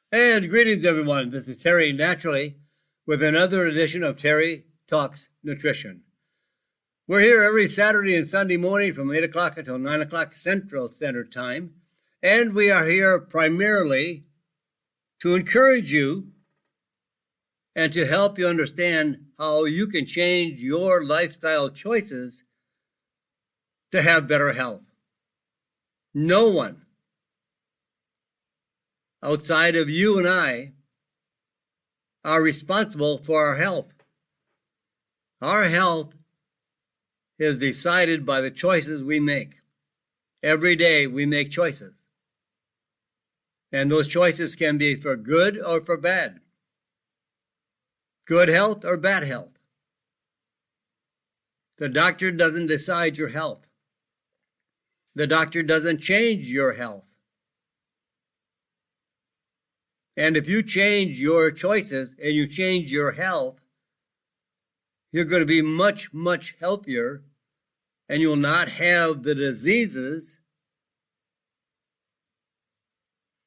And greetings, everyone. This is Terry Naturally with another edition of Terry Talks Nutrition. We're here every Saturday and Sunday morning from 8 o'clock until 9 o'clock Central Standard Time. And we are here primarily to encourage you and to help you understand how you can change your lifestyle choices to have better health. No one outside of you and I are responsible for our health. Our health is decided by the choices we make. Every day we make choices. And those choices can be for good or for bad. Good health or bad health. The doctor doesn't decide your health. The doctor doesn't change your health. And if you change your choices and you change your health, you're going to be much, much healthier, and you'll not have the diseases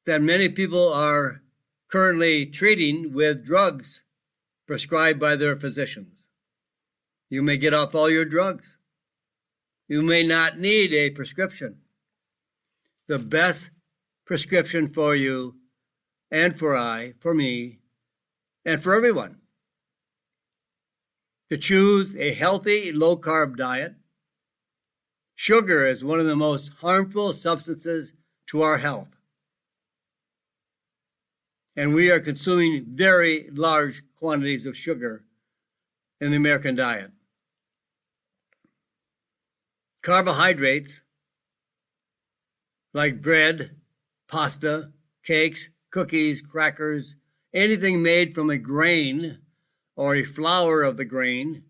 that many people are currently treating with drugs prescribed by their physicians. You may get off all your drugs. You may not need a prescription. The best prescription for you and for me, and for everyone, to choose a healthy, low-carb diet. Sugar is one of the most harmful substances to our health. And we are consuming very large quantities of sugar in the American diet. Carbohydrates, like bread, pasta, cakes, cookies, crackers, anything made from a grain or a flour of the grain,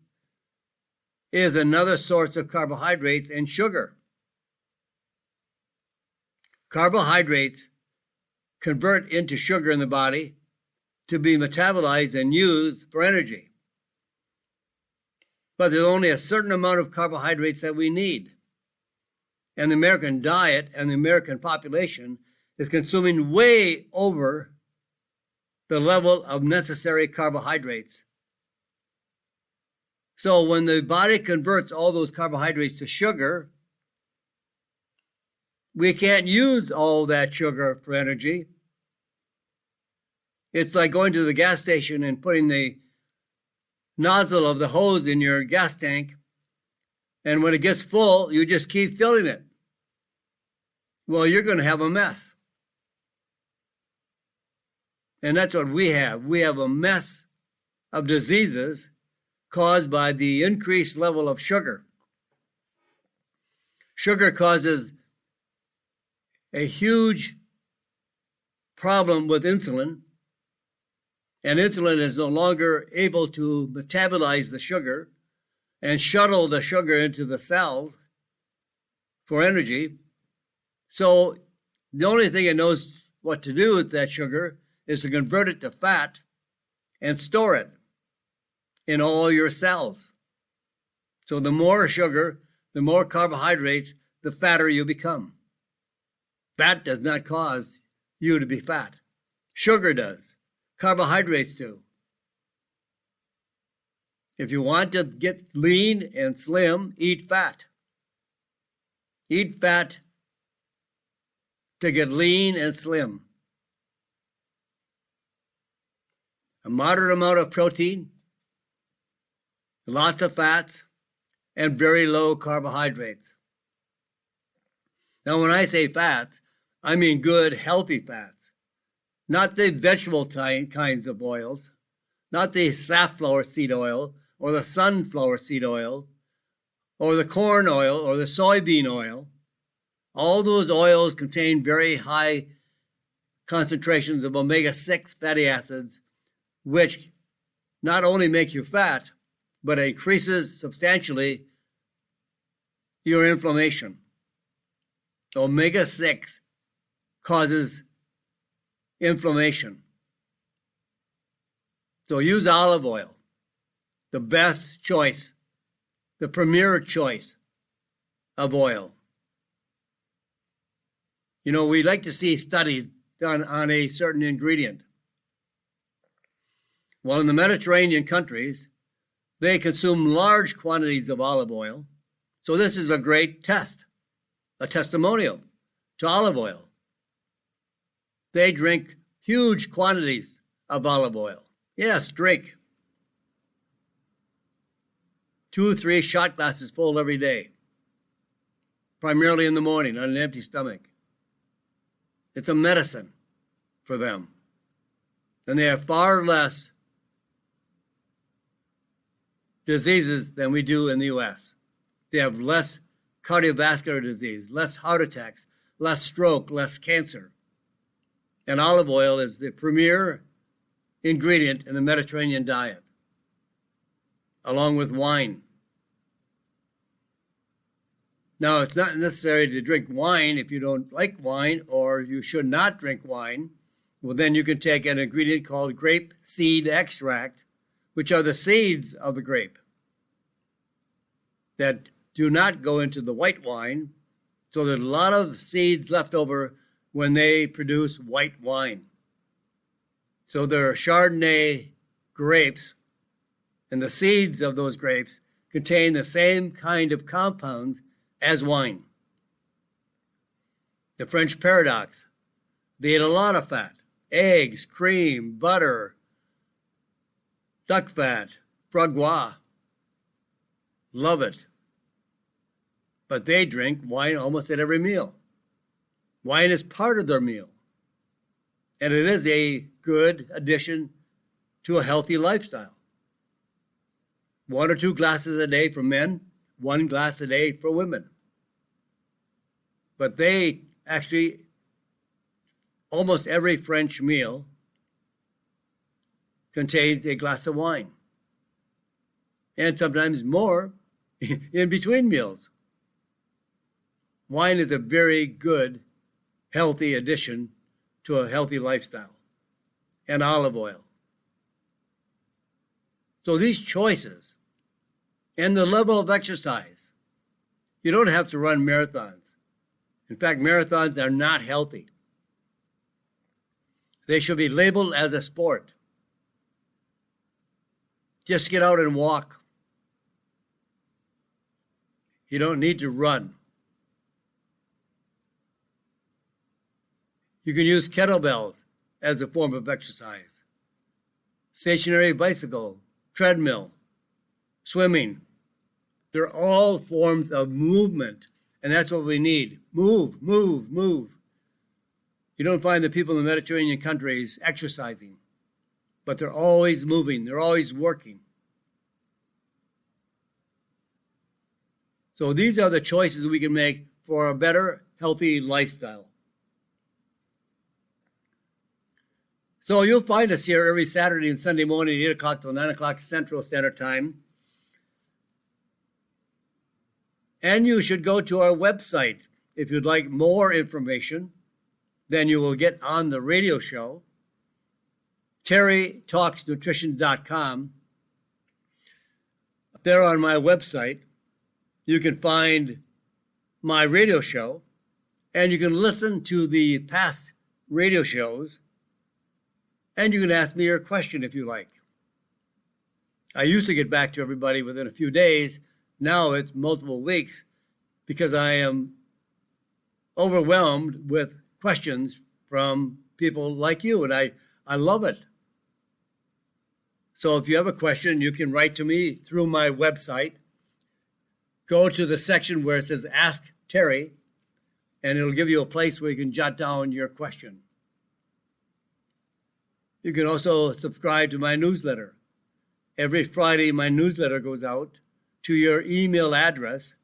is another source of carbohydrates and sugar. Carbohydrates convert into sugar in the body to be metabolized and used for energy. But there's only a certain amount of carbohydrates that we need. And the American diet and the American population is consuming way over the level of necessary carbohydrates. So when the body converts all those carbohydrates to sugar, we can't use all that sugar for energy. It's like going to the gas station and putting the nozzle of the hose in your gas tank, and when it gets full, you just keep filling it. Well, you're going to have a mess. And that's what we have. We have a mess of diseases caused by the increased level of sugar. Sugar causes a huge problem with insulin, and insulin is no longer able to metabolize the sugar and shuttle the sugar into the cells for energy. So the only thing it knows what to do with that sugar is to convert it to fat and store it in all your cells. So the more sugar, the more carbohydrates, the fatter you become. Fat does not cause you to be fat. Sugar does. Carbohydrates do. If you want to get lean and slim, eat fat. Eat fat to get lean and slim. A moderate amount of protein, lots of fats, and very low carbohydrates. Now, when I say fats, I mean good, healthy fats, not the vegetable kinds of oils, not the safflower seed oil or the sunflower seed oil or the corn oil or the soybean oil. All those oils contain very high concentrations of omega-6 fatty acids, which not only make you fat, but increases substantially your inflammation. Omega-6 causes inflammation. So use olive oil, the best choice, the premier choice of oil. You know, we like to see studies on a certain ingredient. Well, in the Mediterranean countries, they consume large quantities of olive oil. So this is a great test, a testimonial to olive oil. They drink huge quantities of olive oil. Yes, drink. 2 or 3 shot glasses full every day, primarily in the morning on an empty stomach. It's a medicine for them. And they have far less diseases than we do in the U.S. They have less cardiovascular disease, less heart attacks, less stroke, less cancer. And olive oil is the premier ingredient in the Mediterranean diet, along with wine. Now, it's not necessary to drink wine if you don't like wine, or you should not drink wine. Well, then you can take an ingredient called grape seed extract, which are the seeds of the grape that do not go into the white wine. So there's a lot of seeds left over when they produce white wine. So there are Chardonnay grapes, and the seeds of those grapes contain the same kind of compounds as wine. The French paradox: they eat a lot of fat, eggs, cream, butter, duck fat, foie gras. Love it. But they drink wine almost at every meal. Wine is part of their meal. And it is a good addition to a healthy lifestyle. 1 or 2 glasses a day for men, 1 glass a day for women. But they actually, almost every French meal contains a glass of wine. And sometimes more in between meals. Wine is a very good, healthy addition to a healthy lifestyle. And olive oil. So these choices and the level of exercise, you don't have to run marathons. In fact, marathons are not healthy. They should be labeled as a sport. Just get out and walk. You don't need to run. You can use kettlebells as a form of exercise. Stationary bicycle, treadmill, swimming. They're all forms of movement, and that's what we need. Move, move, move. You don't find the people in the Mediterranean countries exercising, but they're always moving. They're always working. So these are the choices we can make for a better, healthy lifestyle. So you'll find us here every Saturday and Sunday morning, 8 o'clock till 9 o'clock Central Standard Time. And you should go to our website if you'd like more information than you will get on the radio show, terrytalksnutrition.com. There on my website, you can find my radio show, and you can listen to the past radio shows, and you can ask me your question if you like. I used to get back to everybody within a few days. Now it's multiple weeks because I am overwhelmed with questions from people like you, and I love it. So if you have a question, you can write to me through my website. Go to the section where it says Ask Terry, and it'll give you a place where you can jot down your question. You can also subscribe to my newsletter. Every Friday, my newsletter goes out to your email address.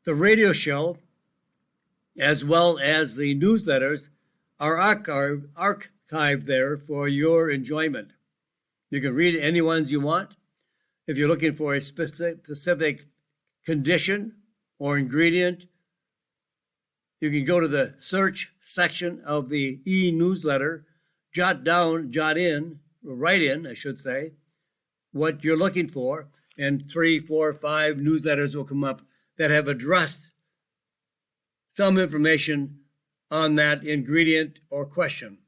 The radio show, as well as the newsletters, are archived there for your enjoyment. You can read any ones you want. If you're looking for a specific condition or ingredient, you can go to the search section of the e-newsletter, write in, what you're looking for, and 3, 4, 5 newsletters will come up that have addressed some information on that ingredient or question.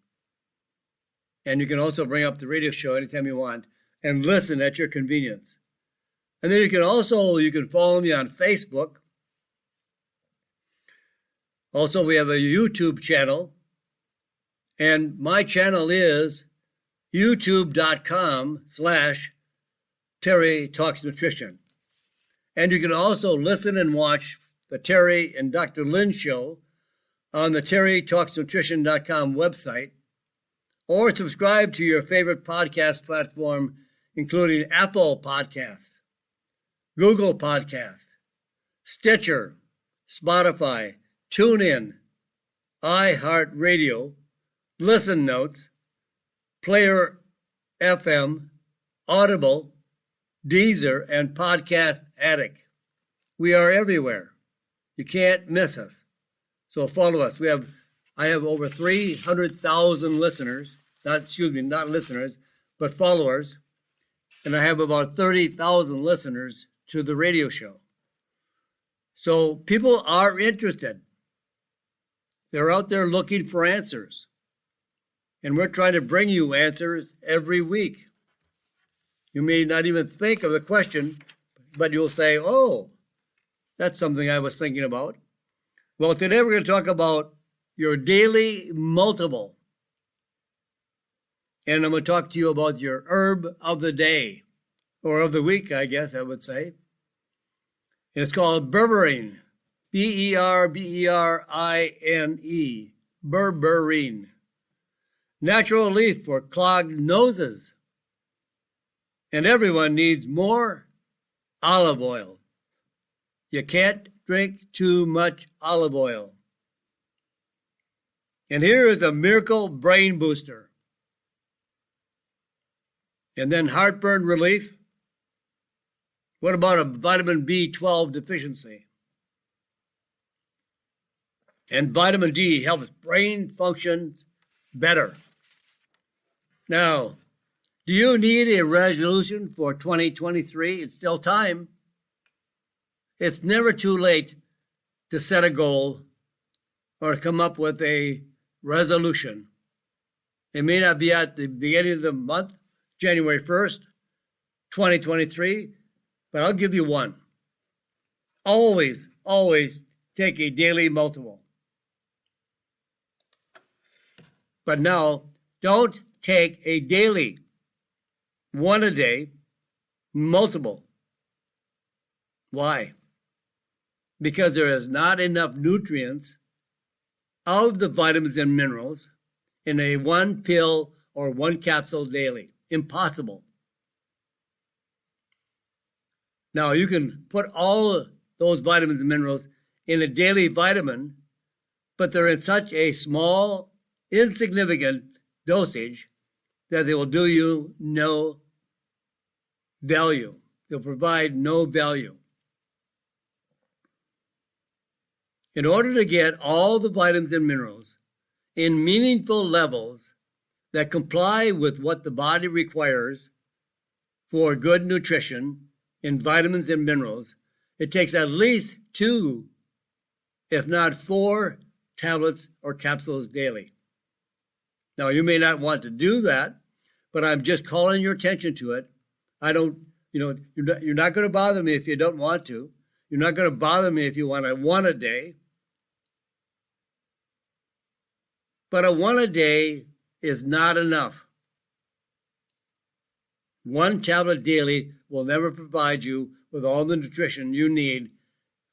And you can also bring up the radio show anytime you want and listen at your convenience. And then you can follow me on Facebook. Also, we have a YouTube channel. And my channel is youtube.com/Terry Talks Nutrition. And you can also listen and watch the Terry and Dr. Lynn show on the terrytalksnutrition.com website, or subscribe to your favorite podcast platform, including Apple Podcasts, Google Podcasts, Stitcher, Spotify, TuneIn, iHeartRadio, Listen Notes, Player FM, Audible, Deezer, and Podcast Addict. We are everywhere. You can't miss us. So follow us. I have over 300,000 listeners, not listeners, but followers. And I have about 30,000 listeners to the radio show. So people are interested. They're out there looking for answers. And we're trying to bring you answers every week. You may not even think of the question, but you'll say, oh, that's something I was thinking about. Well, today we're going to talk about your daily multiple. And I'm going to talk to you about your herb of the day, or of the week, I guess I would say. It's called berberine, B-E-R-B-E-R-I-N-E, berberine. Natural relief for clogged noses. And everyone needs more olive oil. You can't drink too much olive oil. And here is a miracle brain booster. And then heartburn relief. What about a vitamin B12 deficiency? And vitamin D helps brain function better. Now, do you need a resolution for 2023? It's still time. It's never too late to set a goal or come up with a resolution. It may not be at the beginning of the month, January 1st, 2023, but I'll give you one. Always take a daily multiple. But now, don't take a daily, one a day, multiple. Why? Because there is not enough nutrients of the vitamins and minerals in a one pill or one capsule daily. Impossible. Now, you can put all of those vitamins and minerals in a daily vitamin, but they're in such a small, insignificant dosage that they will do you no value. They'll provide no value. In order to get all the vitamins and minerals in meaningful levels that comply with what the body requires for good nutrition in vitamins and minerals, it takes at least 2, if not 4, tablets or capsules daily. Now, you may not want to do that, but I'm just calling your attention to it. You're not going to bother me if you don't want to. You're not going to bother me if you want a one a day. But a one a day is not enough. One tablet daily will never provide you with all the nutrition you need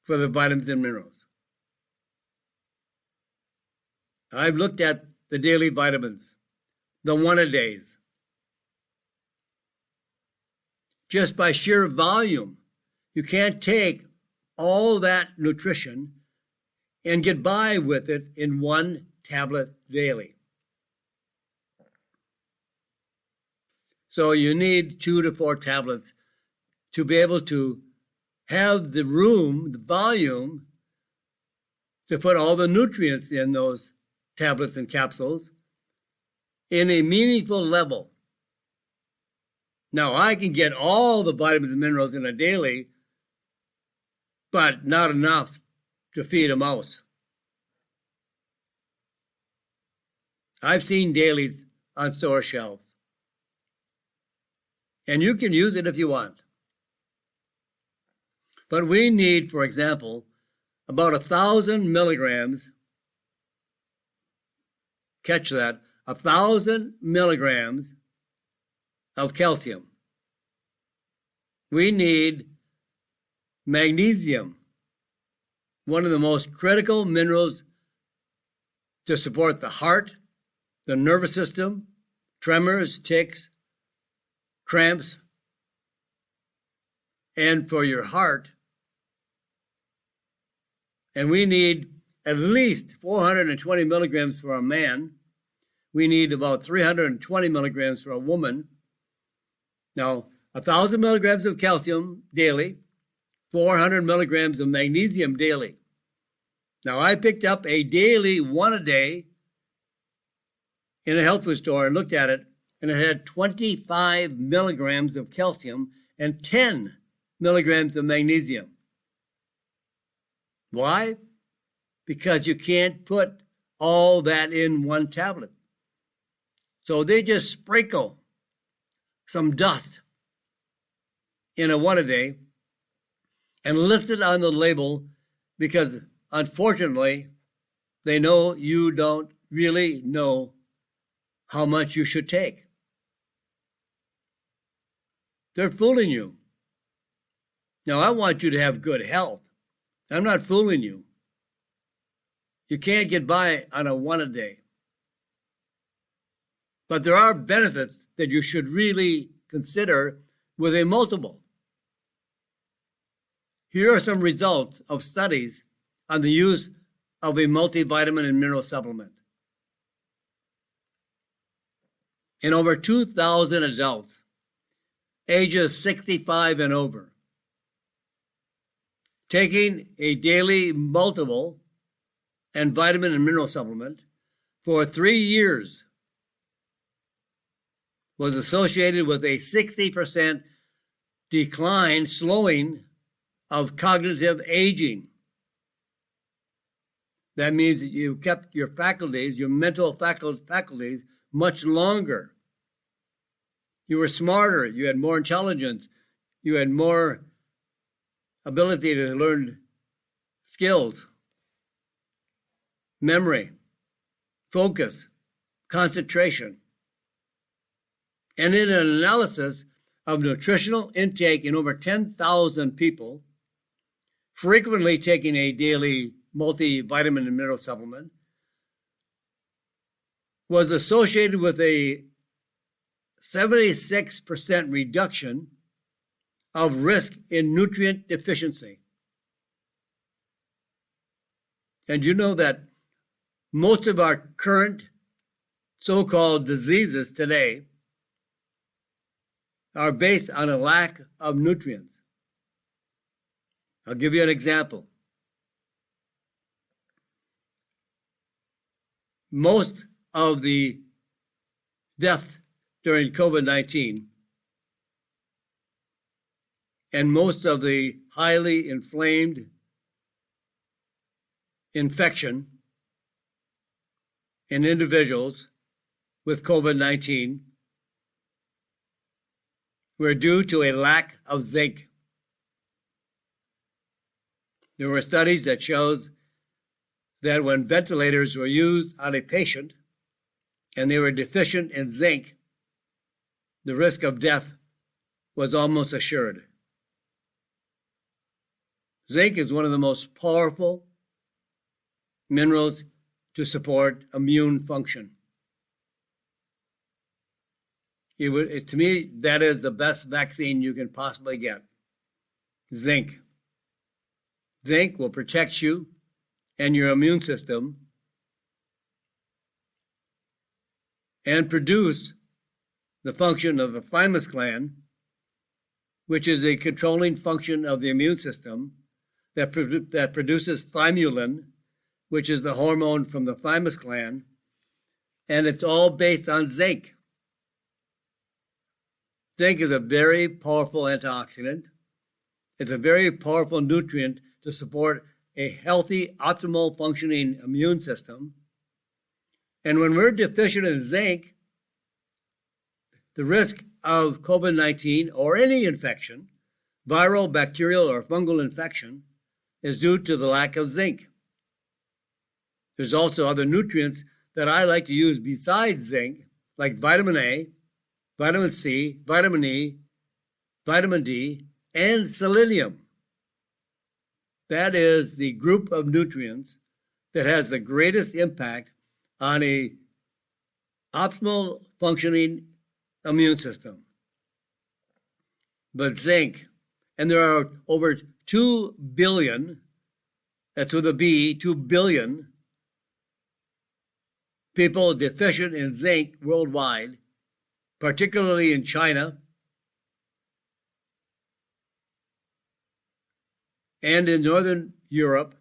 for the vitamins and minerals. I've looked at the daily vitamins, the one a days. Just by sheer volume, you can't take all that nutrition and get by with it in one tablet daily. So you need 2 to 4 tablets to be able to have the room, the volume, to put all the nutrients in those tablets and capsules in a meaningful level. Now, I can get all the vitamins and minerals in a daily, but not enough to feed a mouse. I've seen dailies on store shelves. And you can use it if you want. But we need, for example, about 1,000 milligrams, catch that, 1,000 milligrams of calcium. We need magnesium, one of the most critical minerals to support the heart, the nervous system, tremors, tics, cramps, and for your heart. And we need at least 420 milligrams for a man. We need about 320 milligrams for a woman. Now, 1,000 milligrams of calcium daily, 400 milligrams of magnesium daily. Now, I picked up a daily one a day in a health food store and looked at it, and it had 25 milligrams of calcium and 10 milligrams of magnesium. Why? Because you can't put all that in one tablet. So they just sprinkle some dust in a one a day and list it on the label because, unfortunately, they know you don't really know how much you should take. They're fooling you. Now, I want you to have good health. I'm not fooling you. You can't get by on a one a day. But there are benefits that you should really consider with a multiple. Here are some results of studies on the use of a multivitamin and mineral supplement. In over 2,000 adults, ages 65 and over, taking a daily multiple and vitamin and mineral supplement for 3 years was associated with a 60% decline, slowing of cognitive aging. That means that you kept your faculties, your mental faculties, much longer. You were smarter, you had more intelligence, you had more ability to learn skills, memory, focus, concentration. And in an analysis of nutritional intake in over 10,000 people, frequently taking a daily multivitamin and mineral supplement, was associated with a 76% reduction of risk in nutrient deficiency. And you know that most of our current so-called diseases today are based on a lack of nutrients. I'll give you an example. Most of the death during COVID-19 and most of the highly inflamed infection in individuals with COVID-19 were due to a lack of zinc. There were studies that showed that when ventilators were used on a patient and they were deficient in zinc, the risk of death was almost assured. Zinc is one of the most powerful minerals to support immune function. To me, that is the best vaccine you can possibly get. Zinc. Zinc will protect you and your immune system and produce the function of the thymus gland, which is a controlling function of the immune system that produces thymulin, which is the hormone from the thymus gland, and it's all based on zinc. Zinc is a very powerful antioxidant. It's a very powerful nutrient to support a healthy, optimal functioning immune system. And when we're deficient in zinc, the risk of COVID-19 or any infection, viral, bacterial, or fungal infection, is due to the lack of zinc. There's also other nutrients that I like to use besides zinc, like vitamin A, vitamin C, vitamin E, vitamin D, and selenium. That is the group of nutrients that has the greatest impact on a optimal functioning immune system. But zinc, and there are over 2 billion, that's with a B, 2 billion people deficient in zinc worldwide, particularly in China and in Northern Europe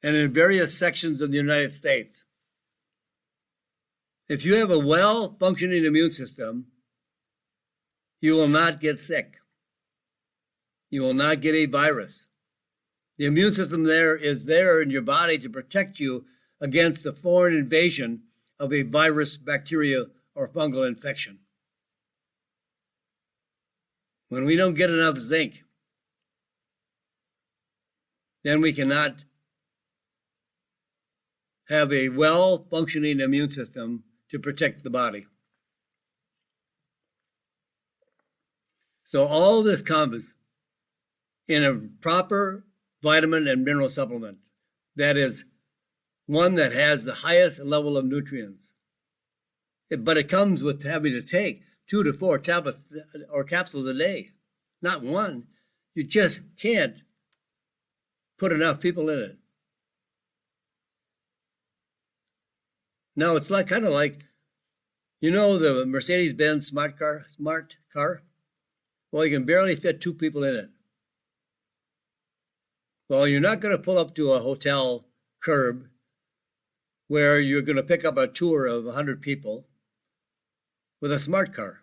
and in various sections of the United States. If you have a well-functioning immune system, you will not get sick. You will not get a virus. The immune system is there in your body to protect you against the foreign invasion of a virus, bacteria, or fungal infection. When we don't get enough zinc, then we cannot have a well-functioning immune system to protect the body. So all this comes in a proper vitamin and mineral supplement. That is one that has the highest level of nutrients. But it comes with having to take 2 to 4 tablets or capsules a day, not one. You just can't put enough people in it. Now it's kind of like, the Mercedes-Benz smart car. Well, you can barely fit 2 people in it. Well, you're not going to pull up to a hotel curb where you're going to pick up a tour of 100 people with a smart car.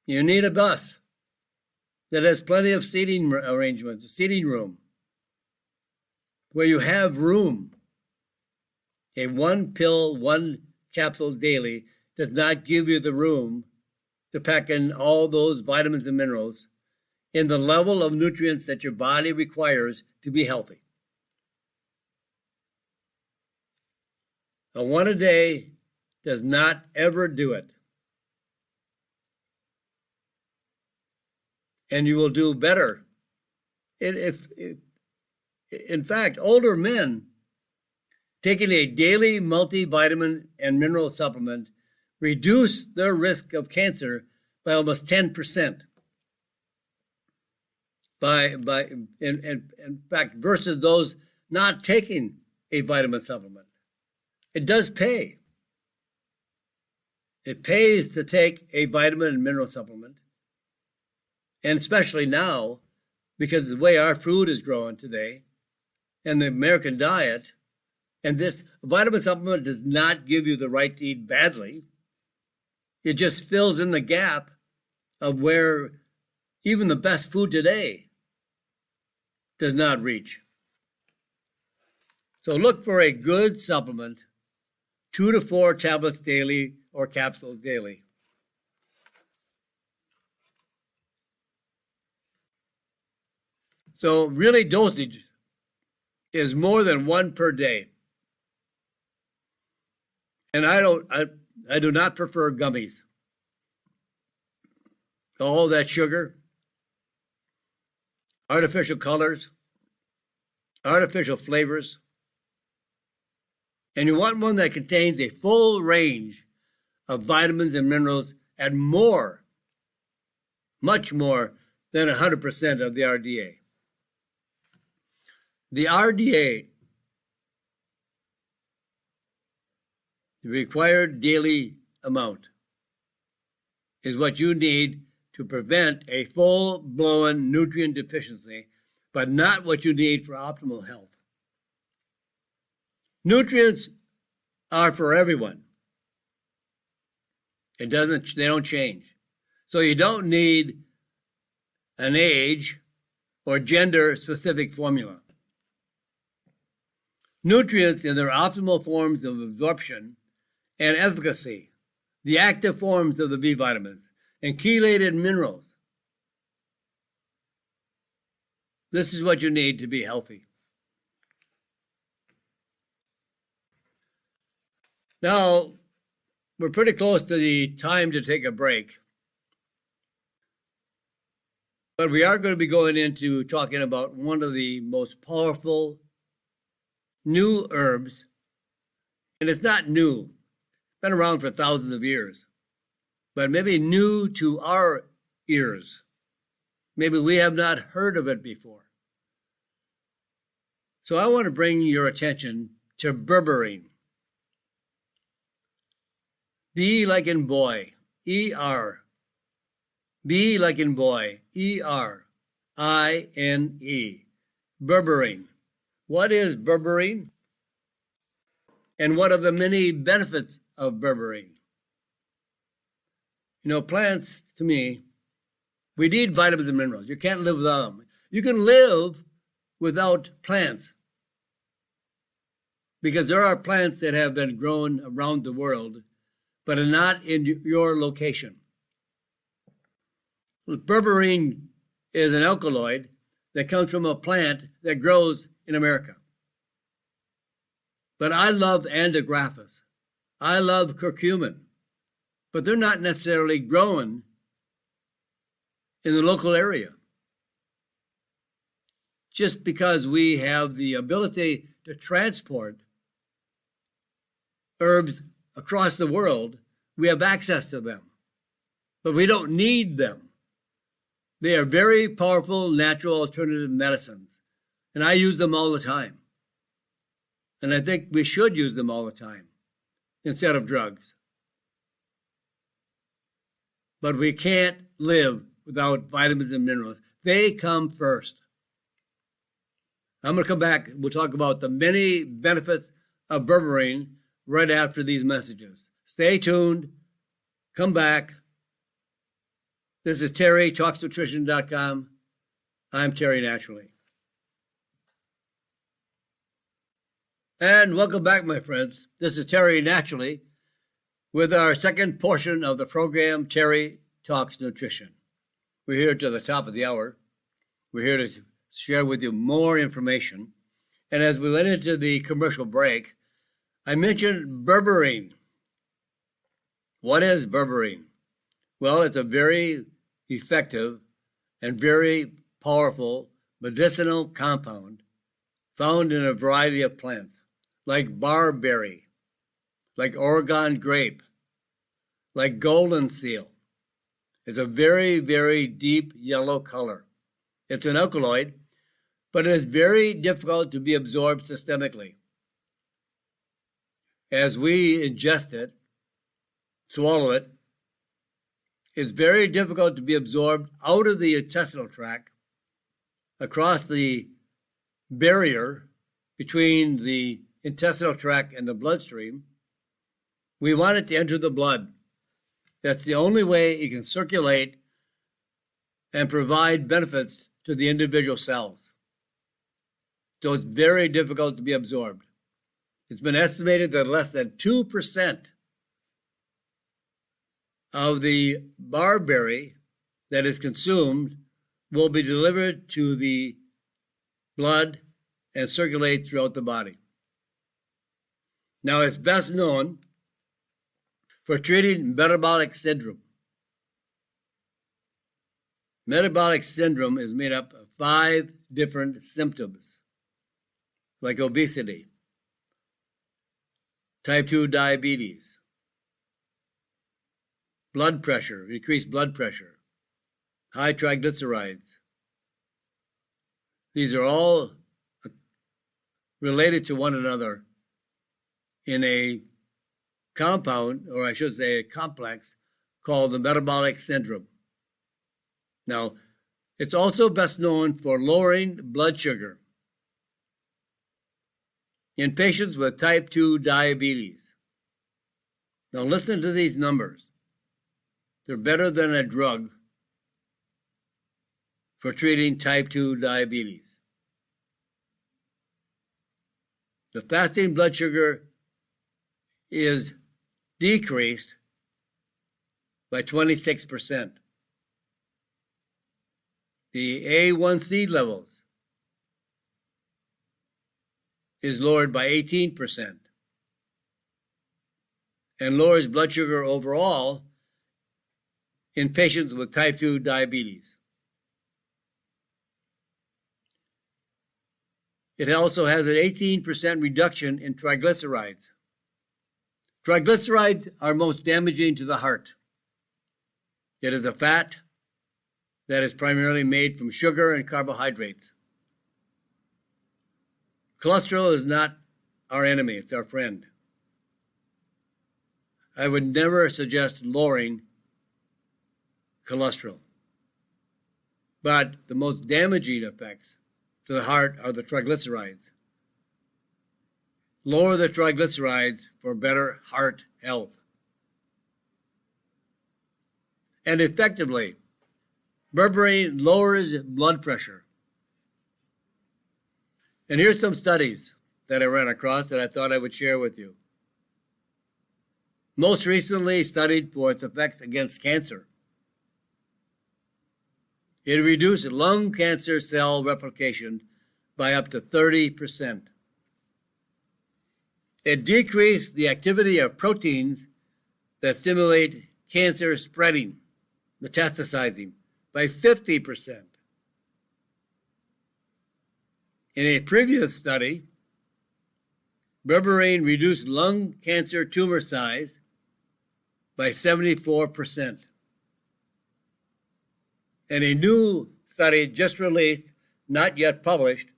You need a bus that has plenty of seating arrangements, a seating room, where you have room. A 1 pill, 1 capsule daily does not give you the room to pack in all those vitamins and minerals in the level of nutrients that your body requires to be healthy. A 1 a day does not ever do it. And you will do better. In fact, older men taking a daily multivitamin and mineral supplement reduce their risk of cancer by almost 10%. In fact, versus those not taking a vitamin supplement. It does pay. It pays to take a vitamin and mineral supplement. And especially now, because of the way our food is growing today and the American diet, and this vitamin supplement does not give you the right to eat badly. It just fills in the gap of where even the best food today does not reach. So look for a good supplement, 2 to 4 tablets daily or capsules daily. So really dosage is more than 1 per day. And I do not prefer gummies. All that sugar, artificial colors, artificial flavors. And you want one that contains a full range of vitamins and minerals and more, much more than 100% of the RDA. The RDA, the required daily amount, is what you need to prevent a full-blown nutrient deficiency, but not what you need for optimal health. Nutrients are for everyone. They don't change. So you don't need an age or gender-specific formula. Nutrients in their optimal forms of absorption and efficacy the active forms of the B vitamins, and chelated minerals. This is what you need to be healthy. Now, we're pretty close to the time to take a break. But we are going to be going into talking about one of the most powerful new herbs. And it's not new. It's been around for thousands of years. But maybe new to our ears. Maybe we have not heard of it before. So I want to bring your attention to berberine. B like in boy, E-R. B like in boy, E-R-I-N-E. Berberine. What is berberine? And what are the many benefits of berberine? You know, plants, to me, we need vitamins and minerals. You can't live without them. You can live without plants because there are plants that have been grown around the world but are not in your location. Berberine is an alkaloid that comes from a plant that grows in America. But I love andrographis. I love curcumin. But they're not necessarily grown in the local area. Just because we have the ability to transport herbs across the world, we have access to them. But we don't need them. They are very powerful natural alternative medicines, and I use them all the time. And I think we should use them all the time instead of drugs. But we can't live without vitamins and minerals. They come first. I'm going to come back. We'll talk about the many benefits of berberine right after these messages. Stay tuned. Come back. This is Terry, TalksNutrition.com. I'm Terry Naturally. And welcome back, my friends. This is Terry Naturally with our second portion of the program, Terry Talks Nutrition. We're here to the top of the hour. We're here to share with you more information. And as we went into the commercial break, I mentioned berberine. What is berberine? Well, it's a very effective and very powerful medicinal compound found in a variety of plants, like barberry, like Oregon grape, like golden seal. It's a very, very deep yellow color. It's an alkaloid, but it is very difficult to be absorbed systemically. As we ingest it, swallow it, it's very difficult to be absorbed out of the intestinal tract, across the barrier between the intestinal tract and the bloodstream. We want it to enter the blood. That's the only way it can circulate and provide benefits to the individual cells. So it's very difficult to be absorbed. It's been estimated that less than 2% of the barberry that is consumed will be delivered to the blood and circulate throughout the body. Now, it's best known for treating metabolic syndrome. Metabolic syndrome is made up of 5 different symptoms, like obesity, type 2 diabetes, blood pressure, increased blood pressure, high triglycerides. These are all related to one another in a compound, or I should say a complex, called the metabolic syndrome. Now, it's also best known for lowering blood sugar in patients with type 2 diabetes. Now, listen to these numbers. They're better than a drug for treating type 2 diabetes. The fasting blood sugar is decreased by 26%. The A1C levels is lowered by 18% and lowers blood sugar overall in patients with type 2 diabetes. It also has an 18% reduction in triglycerides. Triglycerides are most damaging to the heart. It is a fat that is primarily made from sugar and carbohydrates. Cholesterol is not our enemy, it's our friend. I would never suggest lowering cholesterol. But the most damaging effects to the heart are the triglycerides. Lower the triglycerides for better heart health. And effectively, berberine lowers blood pressure. And here's some studies that I ran across that I thought I would share with you. Most recently studied for its effects against cancer. It reduced lung cancer cell replication by up to 30%. It decreased the activity of proteins that stimulate cancer spreading, metastasizing, by 50%. In a previous study, berberine reduced lung cancer tumor size by 74%. And a new study just released, not yet published,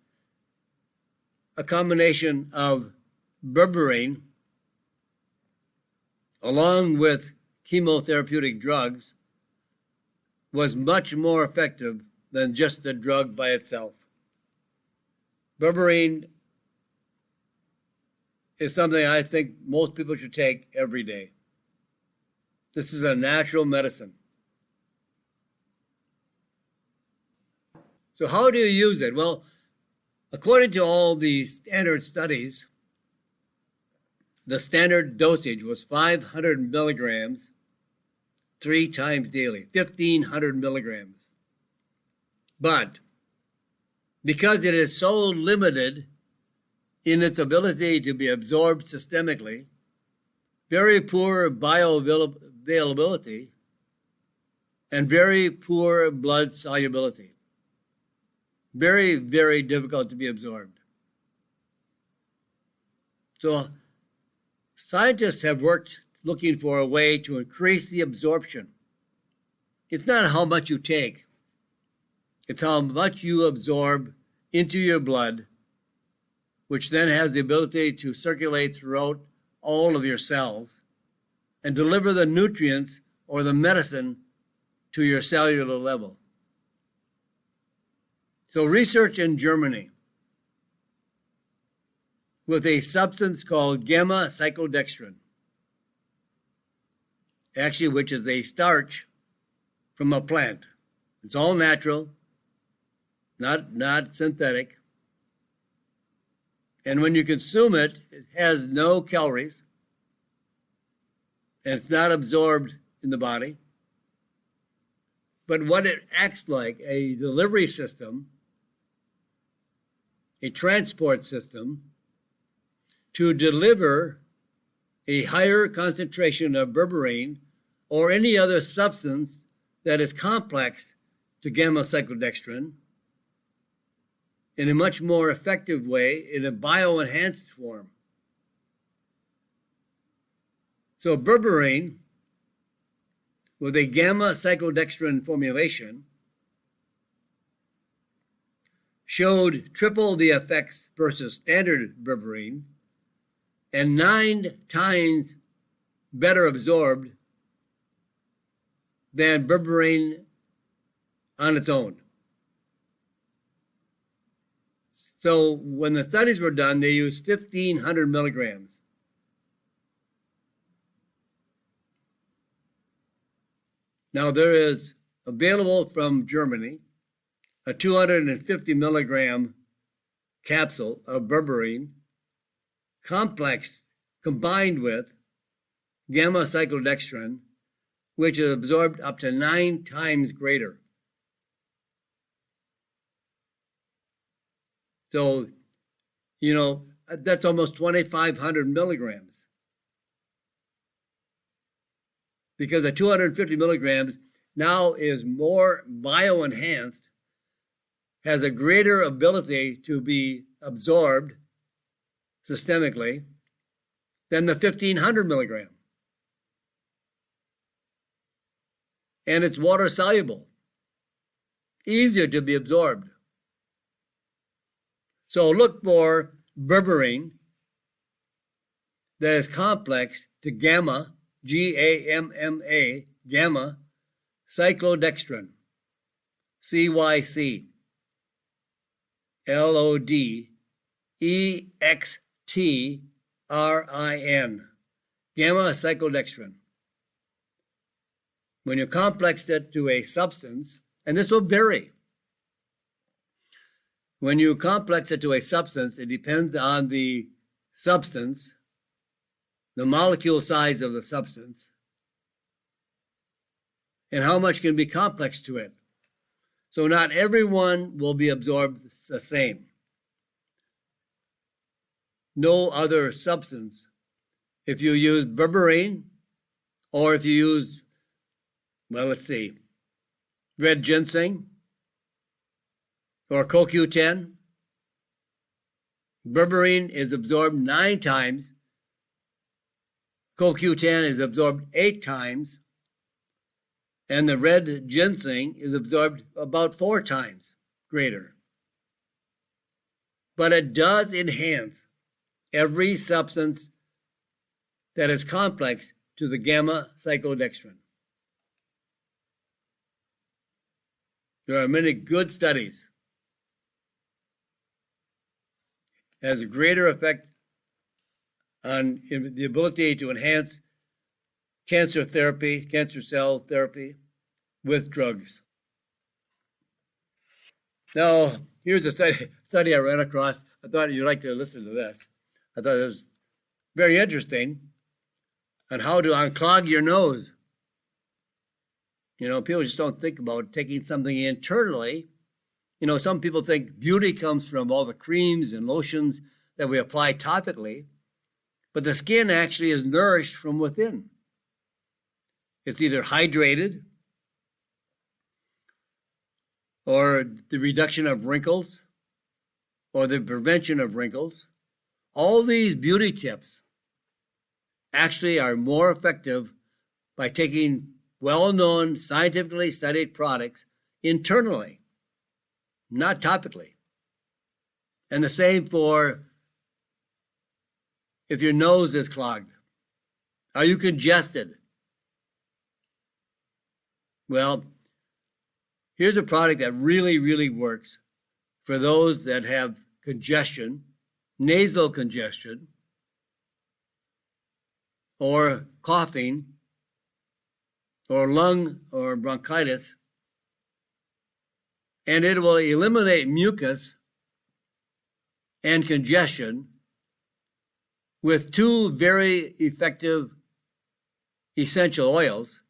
a combination of berberine along with chemotherapeutic drugs was much more effective than just the drug by itself. Berberine is something I think most people should take every day. This is a natural medicine. So how do you use it? Well, according to all the standard studies, the standard dosage was 500 milligrams 3 times daily, 1,500 milligrams. But because it is so limited in its ability to be absorbed systemically, very poor bioavailability, and very poor blood solubility. Very, very difficult to be absorbed. So scientists have worked looking for a way to increase the absorption. It's not how much you take. It's how much you absorb into your blood, which then has the ability to circulate throughout all of your cells and deliver the nutrients or the medicine to your cellular level. So research in Germany with a substance called gamma cyclodextrin, actually which is a starch from a plant. It's all natural, not synthetic. And when you consume it, it has no calories, and it's not absorbed in the body. But what it acts like, a delivery system, a transport system, to deliver a higher concentration of berberine or any other substance that is complex to gamma cyclodextrin in a much more effective way, in a bioenhanced form. So berberine, with a gamma cyclodextrin formulation, showed triple the effects versus standard berberine and 9 times better absorbed than berberine on its own. So when the studies were done, they used 1,500 milligrams. Now there is available from Germany a 250 milligram capsule of berberine complex combined with gamma cyclodextrin which is absorbed up to 9 times greater. So, that's almost 2,500 milligrams. Because the 250 milligrams now is more bioenhanced, has a greater ability to be absorbed systemically than the 1,500 milligram. And it's water soluble, easier to be absorbed. So look for berberine that is complex to gamma, G-A-M-M-A, gamma cyclodextrin, CYC, LODEXTRIN, gamma cyclodextrin. When you complex it to a substance, and this will vary. When you complex it to a substance, it depends on the substance, the molecule size of the substance, and how much can be complex to it. So not everyone will be absorbed the same. No other substance, if you use berberine, or if you use, red ginseng, or CoQ10, berberine is absorbed 9 times, CoQ10 is absorbed 8 times, and the red ginseng is absorbed about 4 times greater. But it does enhance every substance that is complex to the gamma cyclodextrin. There are many good studies. It has a greater effect on the ability to enhance cancer therapy, cancer cell therapy with drugs. Now, here's a study I ran across. I thought you'd like to listen to this. I thought it was very interesting on how to unclog your nose. People just don't think about taking something internally. Some people think beauty comes from all the creams and lotions that we apply topically, but the skin actually is nourished from within. It's either hydrated or the reduction of wrinkles or the prevention of wrinkles. All these beauty tips actually are more effective by taking well-known, scientifically studied products internally, not topically. And the same for if your nose is clogged. Are you congested? Well, here's a product that really, really works for those that have congestion, nasal congestion, or coughing, or lung or bronchitis, and it will eliminate mucus and congestion with 2 very effective essential oils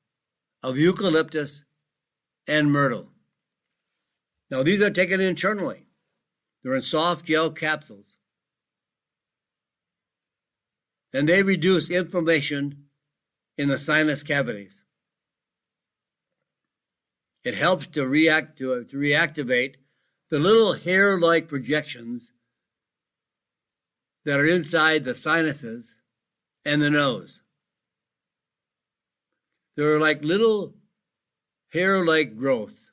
of eucalyptus and myrtle. Now, these are taken internally. They're in soft gel capsules. And they reduce inflammation in the sinus cavities. It helps to reactivate the little hair-like projections that are inside the sinuses and the nose. They're like little hair-like growths,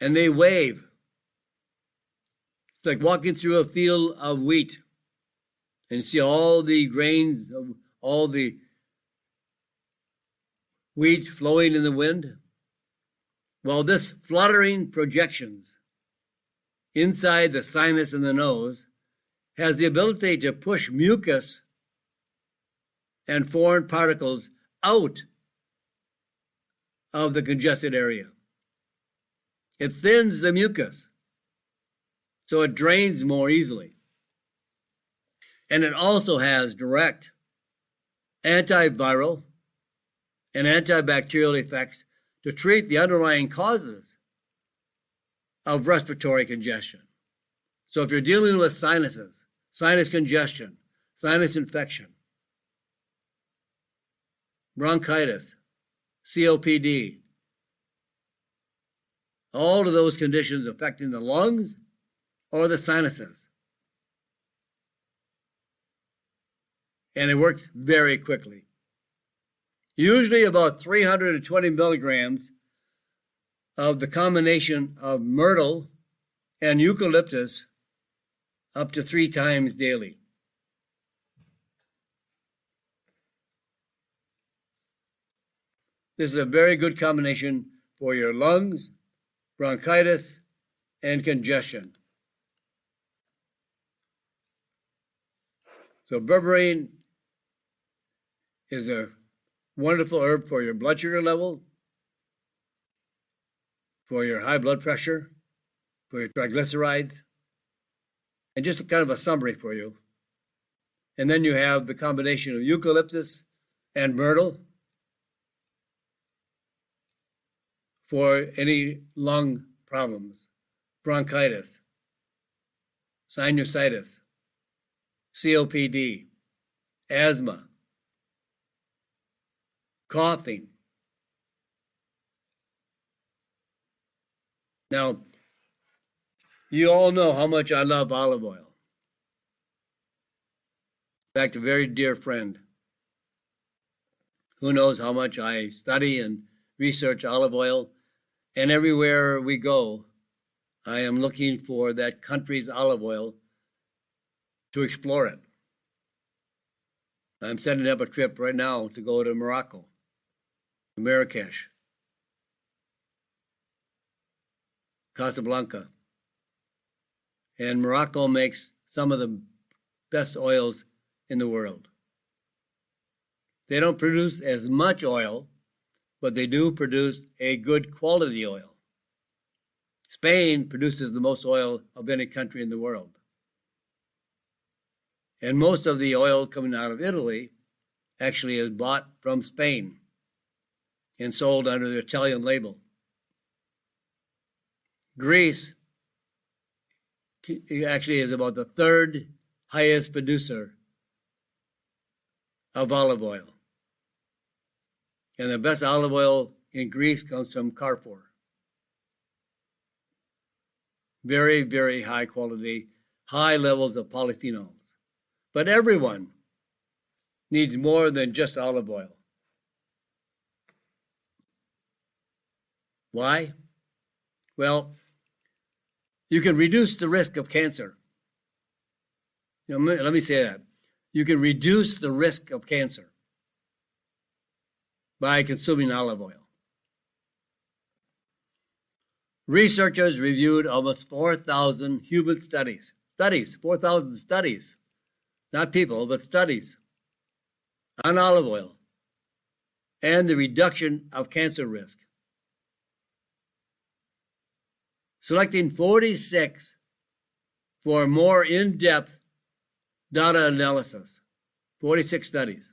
and they wave. It's like walking through a field of wheat and you see all the grains of all the wheat flowing in the wind. Well, this fluttering projections inside the sinus and the nose has the ability to push mucus and foreign particles out of the congested area. It thins the mucus, so it drains more easily. And it also has direct antiviral and antibacterial effects to treat the underlying causes of respiratory congestion. So if you're dealing with sinuses, sinus congestion, sinus infection, bronchitis, COPD, all of those conditions affecting the lungs or the sinuses. And it works very quickly. Usually about 320 milligrams of the combination of myrtle and eucalyptus up to 3 times daily. This is a very good combination for your lungs, bronchitis, and congestion. So berberine is a wonderful herb for your blood sugar level, for your high blood pressure, for your triglycerides, and just kind of a summary for you. And then you have the combination of eucalyptus and myrtle for any lung problems, bronchitis, sinusitis, COPD, asthma, coughing. Now, you all know how much I love olive oil. In fact, a very dear friend who knows how much I study and research olive oil, and everywhere we go, I am looking for that country's olive oil to explore it. I'm setting up a trip right now to go to Morocco, to Marrakesh, Casablanca. And Morocco makes some of the best oils in the world. They don't produce as much oil, but they do produce a good quality oil. Spain produces the most oil of any country in the world. And most of the oil coming out of Italy actually is bought from Spain and sold under the Italian label. Greece actually is about the 3rd highest producer of olive oil. And the best olive oil in Greece comes from Carrefour. Very, very high quality, high levels of polyphenols. But everyone needs more than just olive oil. Why? Well, you can reduce the risk of cancer. Let me say that. You can reduce the risk of cancer by consuming olive oil. Researchers reviewed almost 4,000 human studies. 4,000 studies. Not people, but studies on olive oil and the reduction of cancer risk. Selecting 46 for more in-depth data analysis, 46 studies.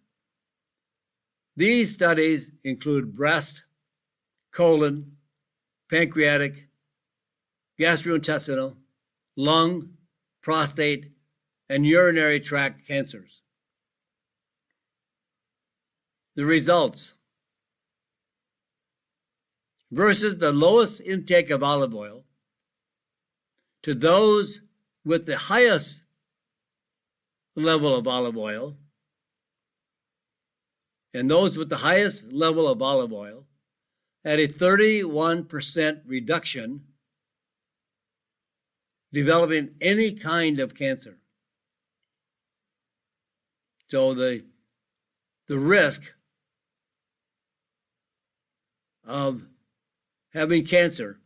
These studies include breast, colon, pancreatic, gastrointestinal, lung, prostate, and urinary tract cancers. The results versus the lowest intake of olive oil to those with the highest level of olive oil, and those with the highest level of olive oil had a 31% reduction developing any kind of cancer. So the risk of having cancer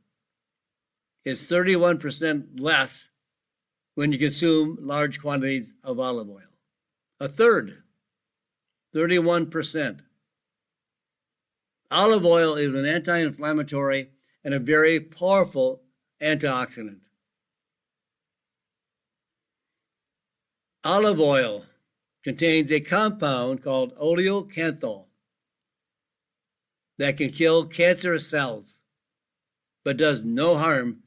is 31% less when you consume large quantities of olive oil. A third, 31%. Olive oil is an anti-inflammatory and a very powerful antioxidant. Olive oil contains a compound called oleocanthal. that can kill cancerous cells, but does no harm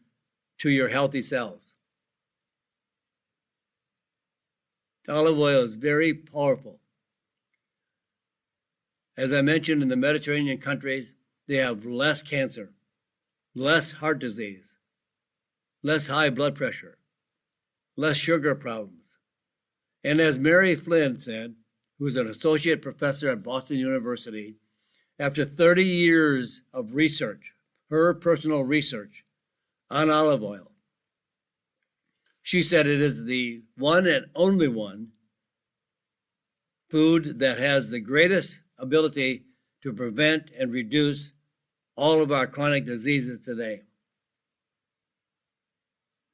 to your healthy cells. Olive oil is very powerful. As I mentioned, in the Mediterranean countries, they have less cancer, less heart disease, less high blood pressure, less sugar problems. And as Mary Flynn said, who is an associate professor at Boston University, after 30 years of research, her personal research on olive oil, she said it is the one and only one food that has the greatest ability to prevent and reduce all of our chronic diseases today.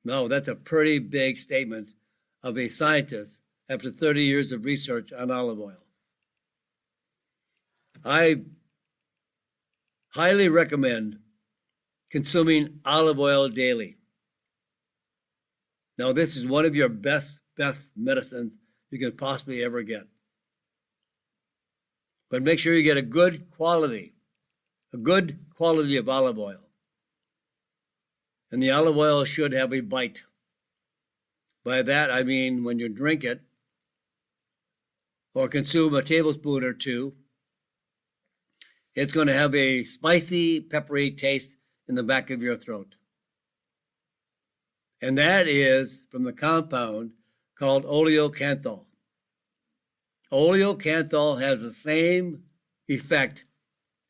No, that's a pretty big statement of a scientist after 30 years of research on olive oil. I highly recommend consuming olive oil daily. Now, this is one of your best medicines you can possibly ever get. But make sure you get a good quality of olive oil. And the olive oil should have a bite. By that, I mean when you drink it or consume a tablespoon or two, it's going to have a spicy, peppery taste in the back of your throat. And that is from the compound called oleocanthal. Oleocanthal has the same effect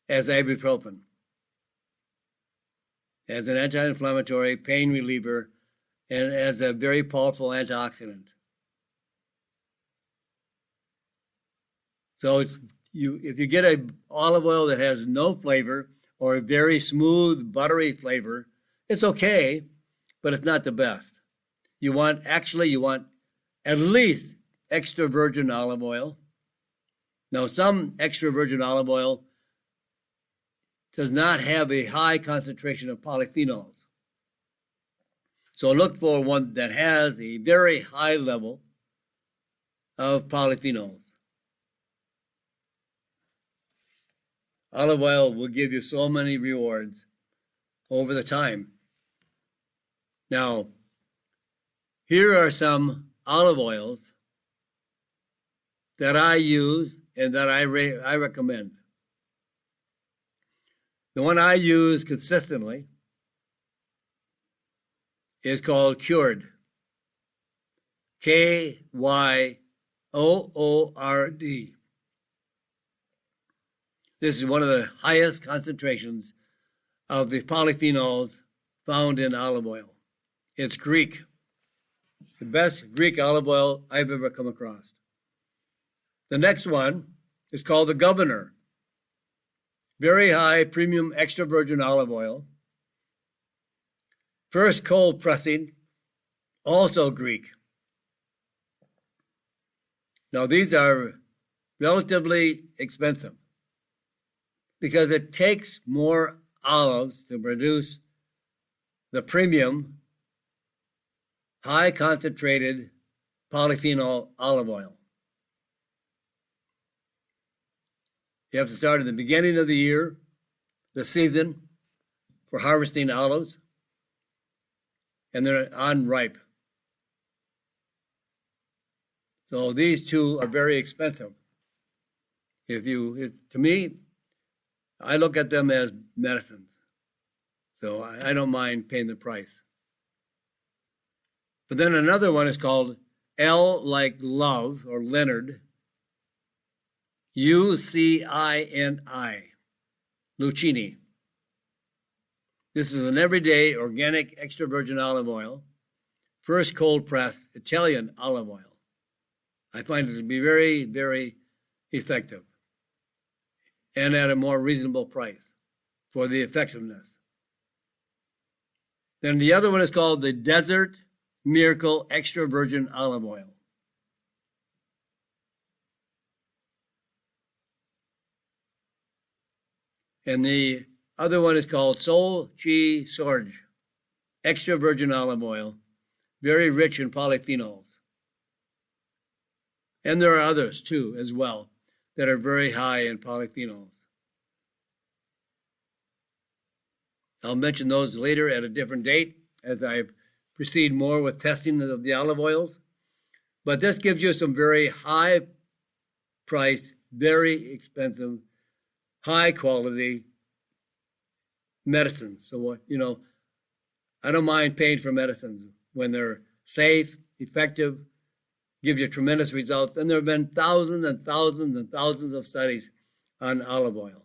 as ibuprofen, as an anti-inflammatory, pain reliever, and as a very powerful antioxidant. So if you get an olive oil that has no flavor or a very smooth, buttery flavor, it's okay, but it's not the best. You want at least extra virgin olive oil. Now, some extra virgin olive oil does not have a high concentration of polyphenols. So look for one that has a very high level of polyphenols. Olive oil will give you so many rewards over the time. Now, here are some olive oils that I use and that I recommend. The one I use consistently is called Cured. K-Y-O-O-R-D. This is one of the highest concentrations of the polyphenols found in olive oil. It's Greek. The best Greek olive oil I've ever come across. The next one is called the Governor. Very high premium extra virgin olive oil. First cold pressing, also Greek. Now these are relatively expensive because it takes more olives to produce the premium high concentrated polyphenol olive oil. You have to start at the beginning of the year, the season for harvesting olives, and they're unripe. So these two are very expensive. To me, I look at them as medicines. So I don't mind paying the price. But then another one is called L like love or Leonard, Lucini, Lucini. This is an everyday organic extra virgin olive oil, first cold pressed Italian olive oil. I find it to be very, very effective and at a more reasonable price for the effectiveness. Then the other one is called the Desert Miracle Extra Virgin Olive Oil. And the other one is called Sol Chi Sorge, extra virgin olive oil, very rich in polyphenols. And there are others too, as well, that are very high in polyphenols. I'll mention those later at a different date as I proceed more with testing of the olive oils. But this gives you some very high priced, very expensive, high quality medicines. So, I don't mind paying for medicines when they're safe, effective, give you tremendous results. And there have been thousands and thousands and thousands of studies on olive oil.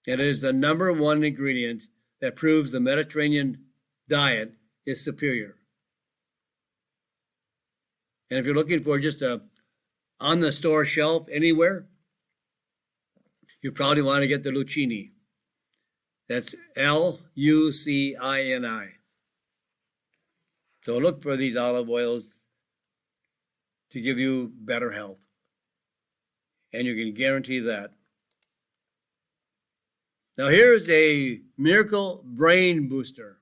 It is the number one ingredient that proves the Mediterranean diet is superior. And if you're looking for just a on the store shelf anywhere, you probably want to get the Lucini. That's Lucini. So look for these olive oils to give you better health. And you can guarantee that. Now here's a miracle brain booster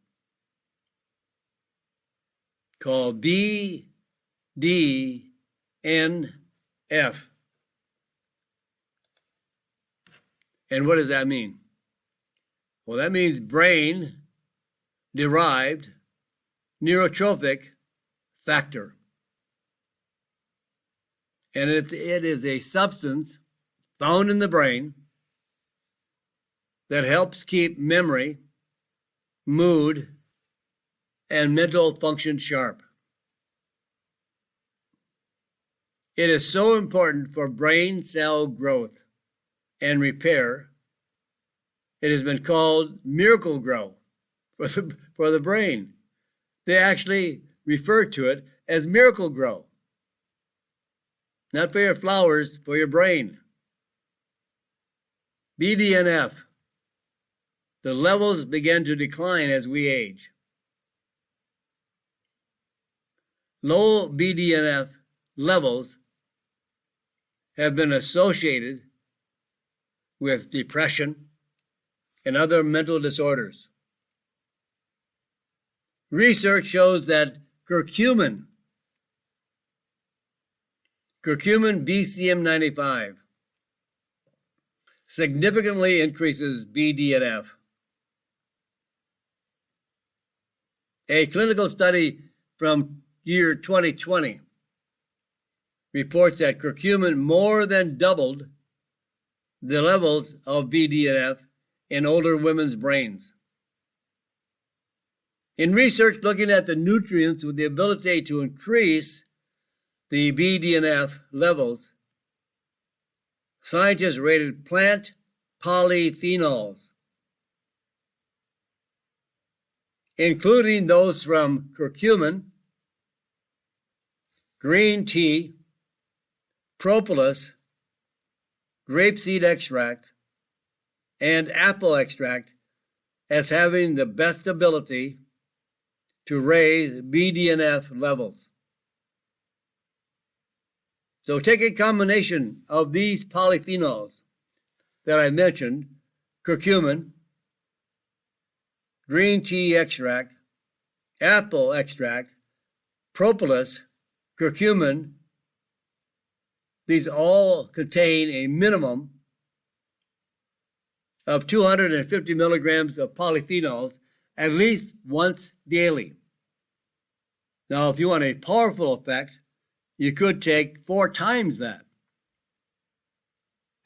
called BDNF. And what does that mean? Well, that means brain-derived neurotrophic factor. And it is a substance found in the brain that helps keep memory, mood, and mental function sharp. It is so important for brain cell growth and repair. It has been called Miracle Grow for the brain. They actually refer to it as Miracle Grow. Not for your flowers, for your brain. BDNF. The levels begin to decline as we age. Low BDNF levels have been associated with depression and other mental disorders. Research shows that curcumin BCM95, significantly increases BDNF. A clinical study from year 2020 reports that curcumin more than doubled the levels of BDNF in older women's brains. In research looking at the nutrients with the ability to increase the BDNF levels, scientists rated plant polyphenols, including those from curcumin, green tea, propolis, grapeseed extract, and apple extract, as having the best ability to raise BDNF levels. So take a combination of these polyphenols that I mentioned, curcumin, green tea extract, apple extract, propolis, curcumin. These all contain a minimum of 250 milligrams of polyphenols at least once daily. Now, if you want a powerful effect, you could take 4 times that.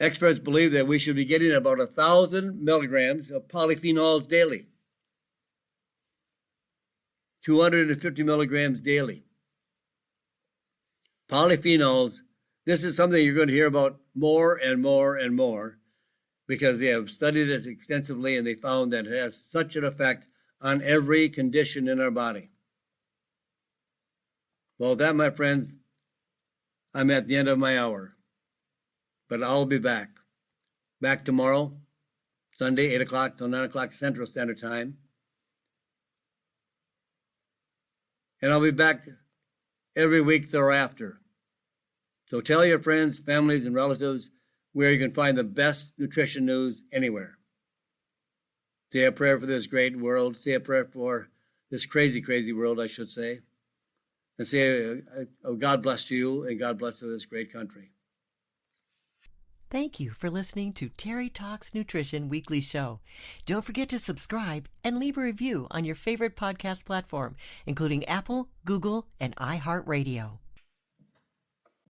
Experts believe that we should be getting about 1,000 milligrams of polyphenols daily. 250 milligrams daily. Polyphenols, this is something you're going to hear about more and more and more because they have studied it extensively and they found that it has such an effect on every condition in our body. Well, that, my friends, I'm at the end of my hour, but I'll be back. Back tomorrow, Sunday, 8 o'clock till 9 o'clock Central Standard Time. And I'll be back every week thereafter. So tell your friends, families, and relatives where you can find the best nutrition news anywhere. Say a prayer for this great world. Say a prayer for this crazy, crazy world, I should say. And say, God bless to you and God bless to this great country. Thank you for listening to Terry Talks Nutrition Weekly Show. Don't forget to subscribe and leave a review on your favorite podcast platform, including Apple, Google, and iHeartRadio.